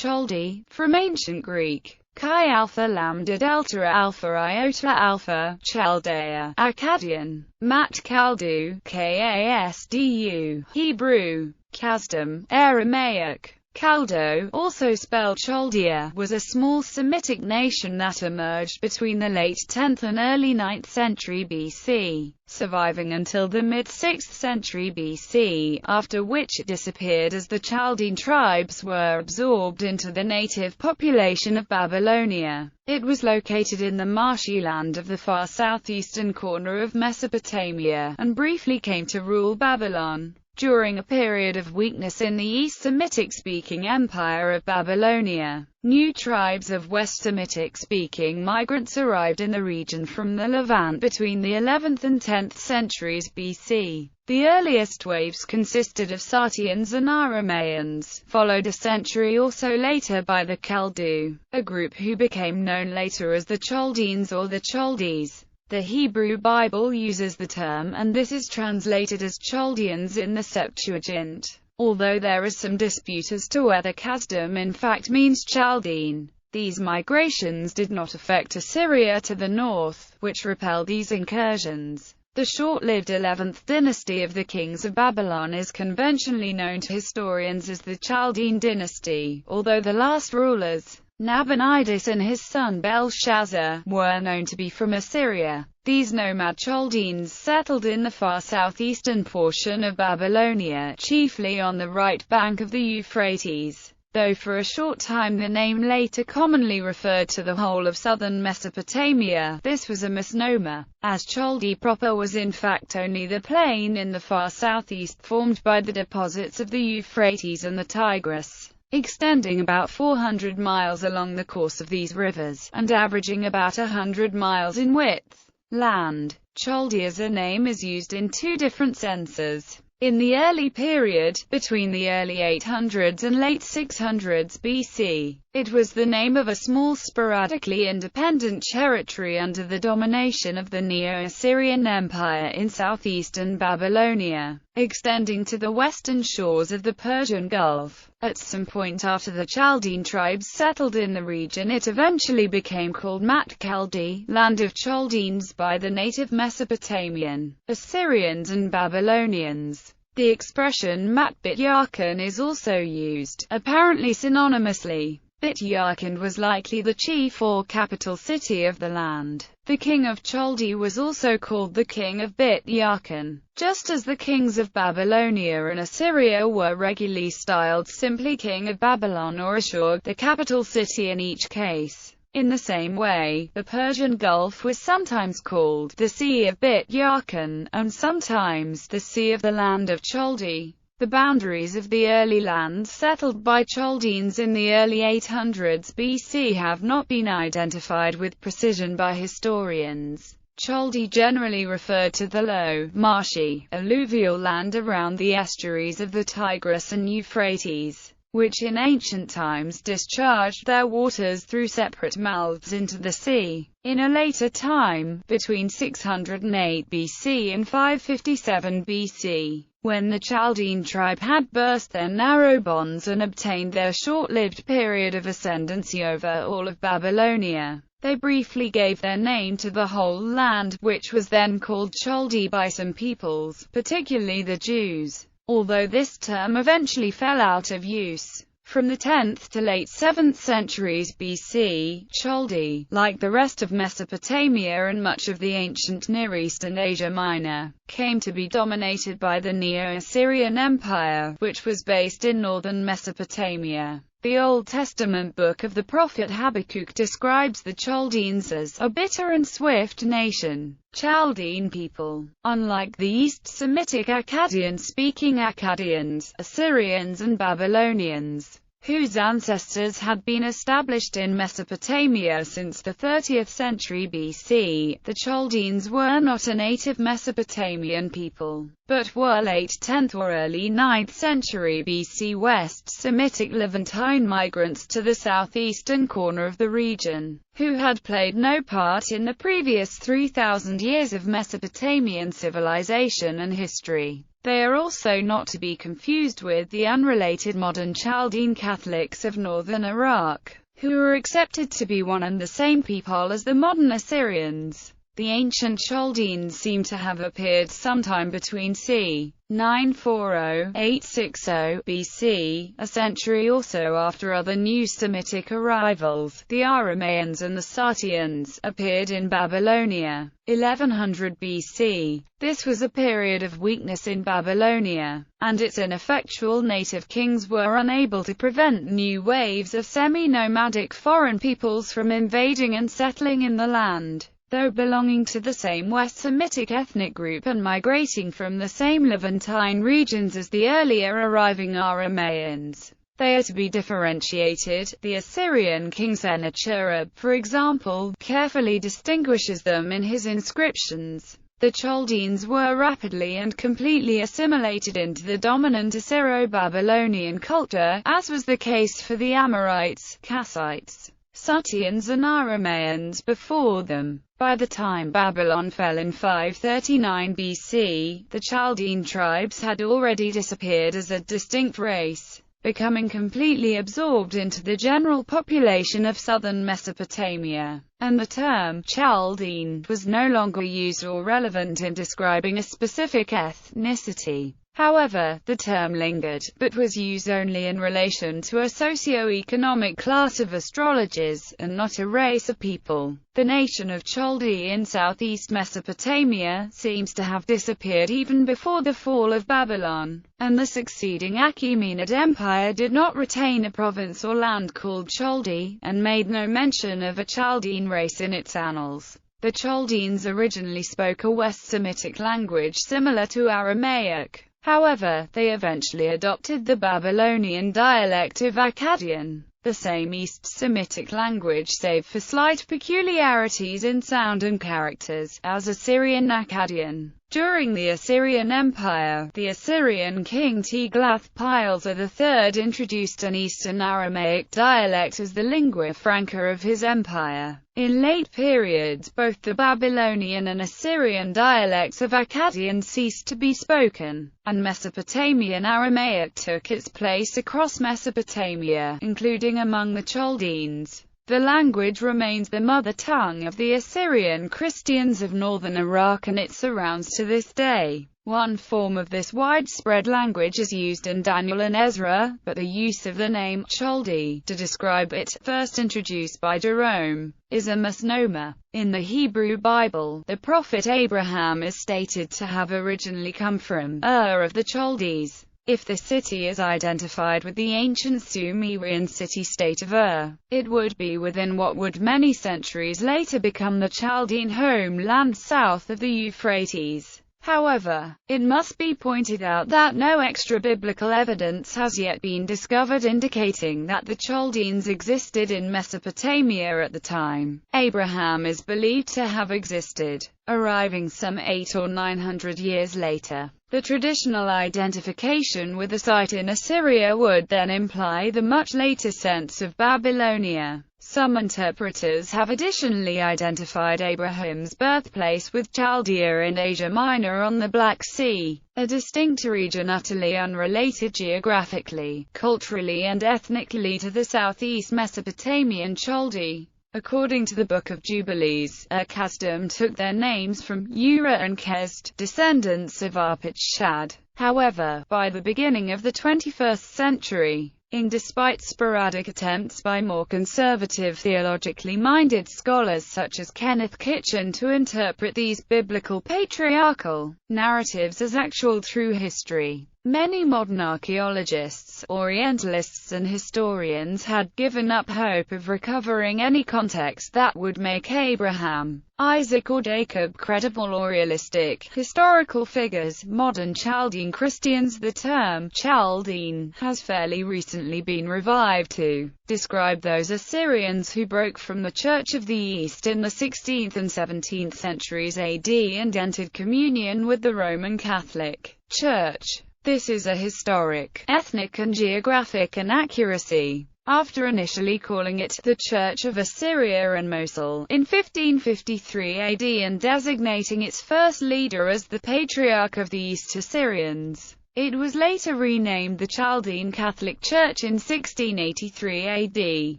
Chaldee, from ancient Greek, chi alpha lambda delta alpha iota alpha, Chaldea, Akkadian, mat kaldu, kasdu, Hebrew, Kasdim, Aramaic, Caldo, also spelled Chaldea, was a small Semitic nation that emerged between the late 10th and early 9th century BC, surviving until the mid-6th century BC, after which it disappeared as the Chaldean tribes were absorbed into the native population of Babylonia. It was located in the marshy land of the far southeastern corner of Mesopotamia, and briefly came to rule Babylon. During a period of weakness in the East Semitic-speaking Empire of Babylonia, new tribes of West Semitic-speaking migrants arrived in the region from the Levant between the 11th and 10th centuries BC. The earliest waves consisted of Sartians and Aramaeans, followed a century or so later by the Kaldu, a group who became known later as the Chaldeans or the Chaldees. The Hebrew Bible uses the term, and this is translated as Chaldeans in the Septuagint, although there is some dispute as to whether Kasdim in fact means Chaldean. These migrations did not affect Assyria to the north, which repelled these incursions. The short-lived 11th dynasty of the kings of Babylon is conventionally known to historians as the Chaldean dynasty, although the last rulers, Nabonidus and his son Belshazzar, were known to be from Assyria. These nomad Chaldeans settled in the far southeastern portion of Babylonia, chiefly on the right bank of the Euphrates, though for a short time the name later commonly referred to the whole of southern Mesopotamia. This was a misnomer, as Chaldee proper was in fact only the plain in the far southeast formed by the deposits of the Euphrates and the Tigris, extending about 400 miles along the course of these rivers, and averaging about 100 miles in width. Land. Chaldea as a name is used in two different senses. In the early period, between the early 800s and late 600s BC, it was the name of a small sporadically independent territory under the domination of the Neo-Assyrian Empire in southeastern Babylonia, extending to the western shores of the Persian Gulf. At some point after the Chaldean tribes settled in the region, it eventually became called Mat Kaldi, land of Chaldeans, by the native Mesopotamian, Assyrians and Babylonians. The expression Mat Bit Yarkand is also used, apparently synonymously. Bit Yarkand was likely the chief or capital city of the land. The king of Chaldee was also called the king of Bit Yarkand, just as the kings of Babylonia and Assyria were regularly styled simply king of Babylon or Ashur, the capital city in each case. In the same way, the Persian Gulf was sometimes called the Sea of Bit Yarkand, and sometimes the Sea of the Land of Chaldee. The boundaries of the early lands settled by Chaldeans in the early 800s BC have not been identified with precision by historians. Chaldee generally referred to the low, marshy, alluvial land around the estuaries of the Tigris and Euphrates, which in ancient times discharged their waters through separate mouths into the sea. In a later time, between 608 BC and 557 BC, when the Chaldean tribe had burst their narrow bonds and obtained their short-lived period of ascendancy over all of Babylonia, they briefly gave their name to the whole land, which was then called Chaldee by some peoples, particularly the Jews, although this term eventually fell out of use. From the 10th to late 7th centuries BC, Chaldee, like the rest of Mesopotamia and much of the ancient Near East and Asia Minor, came to be dominated by the Neo-Assyrian Empire, which was based in northern Mesopotamia. The Old Testament book of the prophet Habakkuk describes the Chaldeans as a bitter and swift nation. Chaldean people, unlike the East Semitic Akkadian-speaking Akkadians, Assyrians and Babylonians, whose ancestors had been established in Mesopotamia since the 30th century BC, the Chaldeans were not a native Mesopotamian people, but were late 10th or early 9th century BC West Semitic Levantine migrants to the southeastern corner of the region, who had played no part in the previous 3,000 years of Mesopotamian civilization and history. They are also not to be confused with the unrelated modern Chaldean Catholics of northern Iraq, who are accepted to be one and the same people as the modern Assyrians. The ancient Chaldeans seem to have appeared sometime between c. 940–860 BC, a century or so after other new Semitic arrivals. The Aramaeans and the Sartians appeared in Babylonia, 1100 BC. This was a period of weakness in Babylonia, and its ineffectual native kings were unable to prevent new waves of semi-nomadic foreign peoples from invading and settling in the land. Though belonging to the same West Semitic ethnic group and migrating from the same Levantine regions as the earlier arriving Aramaeans, they are to be differentiated. The Assyrian king Sennacherib, for example, carefully distinguishes them in his inscriptions. The Chaldeans were rapidly and completely assimilated into the dominant Assyro-Babylonian culture, as was the case for the Amorites, Kassites, Sutians and Aramaeans before them. By the time Babylon fell in 539 BC, the Chaldean tribes had already disappeared as a distinct race, becoming completely absorbed into the general population of southern Mesopotamia, and the term Chaldean was no longer used or relevant in describing a specific ethnicity. However, the term lingered, but was used only in relation to a socio-economic class of astrologers, and not a race of people. The nation of Chaldea in southeast Mesopotamia seems to have disappeared even before the fall of Babylon, and the succeeding Achaemenid Empire did not retain a province or land called Chaldea, and made no mention of a Chaldean race in its annals. The Chaldeans originally spoke a West Semitic language similar to Aramaic. However, they eventually adopted the Babylonian dialect of Akkadian, the same East Semitic language save for slight peculiarities in sound and characters, as Assyrian Akkadian. During the Assyrian Empire, the Assyrian king Tiglath-Pileser III introduced an Eastern Aramaic dialect as the lingua franca of his empire. In late periods, both the Babylonian and Assyrian dialects of Akkadian ceased to be spoken, and Mesopotamian Aramaic took its place across Mesopotamia, including among the Chaldeans. The language remains the mother tongue of the Assyrian Christians of northern Iraq and its surrounds to this day. One form of this widespread language is used in Daniel and Ezra, but the use of the name Chaldea to describe it, first introduced by Jerome, is a misnomer. In the Hebrew Bible, the prophet Abraham is stated to have originally come from Ur of the Chaldees. If the city is identified with the ancient Sumerian city-state of Ur, it would be within what would many centuries later become the Chaldean homeland south of the Euphrates. However, it must be pointed out that no extra-biblical evidence has yet been discovered indicating that the Chaldeans existed in Mesopotamia at the time Abraham is believed to have existed, arriving some 800 or 900 years later. The traditional identification with a site in Assyria would then imply the much later sense of Babylonia. Some interpreters have additionally identified Abraham's birthplace with Chaldea in Asia Minor on the Black Sea, a distinct region utterly unrelated geographically, culturally and ethnically to the southeast Mesopotamian Chaldea. According to the Book of Jubilees, Ur-Kasdim took their names from Ura and Kesd, descendants of Arpachshad. However, by the beginning of the 21st century, despite sporadic attempts by more conservative theologically minded scholars such as Kenneth Kitchen to interpret these biblical patriarchal narratives as actual true history, many modern archaeologists, Orientalists and historians had given up hope of recovering any context that would make Abraham, Isaac or Jacob credible or realistic historical figures. Modern Chaldean Christians. The term Chaldean has fairly recently been revived to describe those Assyrians who broke from the Church of the East in the 16th and 17th centuries AD and entered communion with the Roman Catholic Church. This is a historic, ethnic and geographic inaccuracy. after initially calling it the Church of Assyria and Mosul in 1553 AD and designating its first leader as the Patriarch of the East Assyrians. It was later renamed the Chaldean Catholic Church in 1683 AD.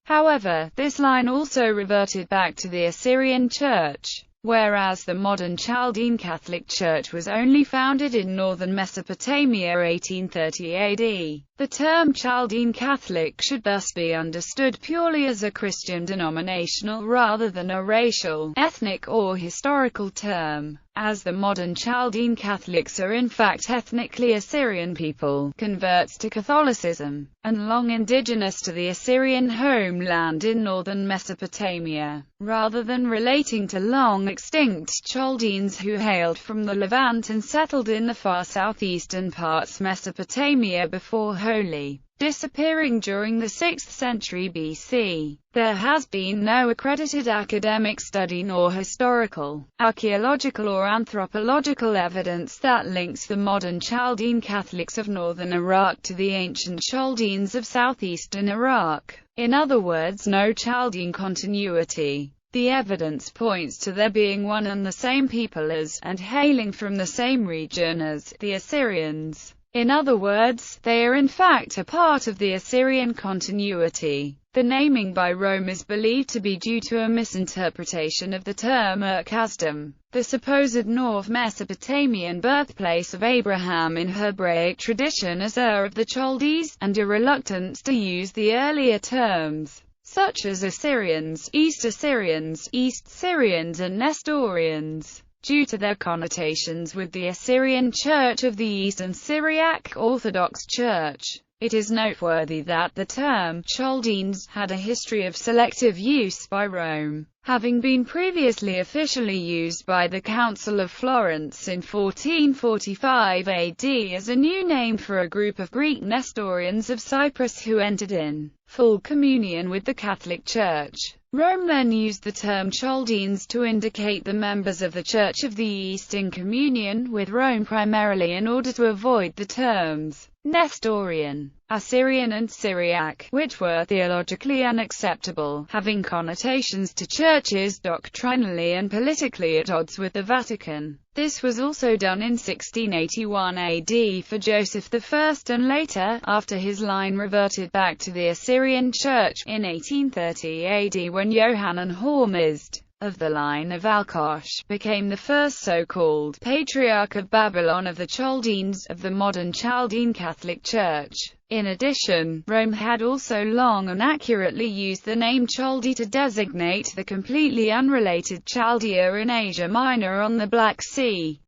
However, this line also reverted back to the Assyrian Church, whereas the modern Chaldean Catholic Church was only founded in northern Mesopotamia 1830 AD. The term Chaldean Catholic should thus be understood purely as a Christian denominational rather than a racial, ethnic or historical term, as the modern Chaldean Catholics are in fact ethnically Assyrian people, converts to Catholicism, and long indigenous to the Assyrian homeland in northern Mesopotamia, rather than relating to long-extinct Chaldeans who hailed from the Levant and settled in the far southeastern parts Mesopotamia before wholly disappearing during the 6th century BC. There has been no accredited academic study nor historical, archaeological or anthropological evidence that links the modern Chaldean Catholics of northern Iraq to the ancient Chaldeans of southeastern Iraq. In other words, no Chaldean continuity. The evidence points to there being one and the same people as, and hailing from the same region as, the Assyrians. In other words, they are in fact a part of the Assyrian continuity. The naming by Rome is believed to be due to a misinterpretation of the term Ur-Kasdim, the supposed North Mesopotamian birthplace of Abraham in Hebraic tradition as Ur of the Chaldees, and a reluctance to use the earlier terms, such as Assyrians, East Assyrians, East Syrians and Nestorians, due to their connotations with the Assyrian Church of the East and Syriac Orthodox Church. It is noteworthy that the term Chaldeans had a history of selective use by Rome, having been previously officially used by the Council of Florence in 1445 AD as a new name for a group of Greek Nestorians of Cyprus who entered in full communion with the Catholic Church. Rome then used the term Chaldeans to indicate the members of the Church of the East in communion with Rome primarily in order to avoid the terms Nestorian, Assyrian and Syriac, which were theologically unacceptable, having connotations to churches doctrinally and politically at odds with the Vatican. This was also done in 1681 AD for Joseph I and later, after his line reverted back to the Assyrian Church, in 1830 AD when Yohanan Hormizd, of the line of Alkosh, became the first so-called Patriarch of Babylon of the Chaldeans, of the modern Chaldean Catholic Church. In addition, Rome had also long and accurately used the name Chaldea to designate the completely unrelated Chaldea in Asia Minor on the Black Sea.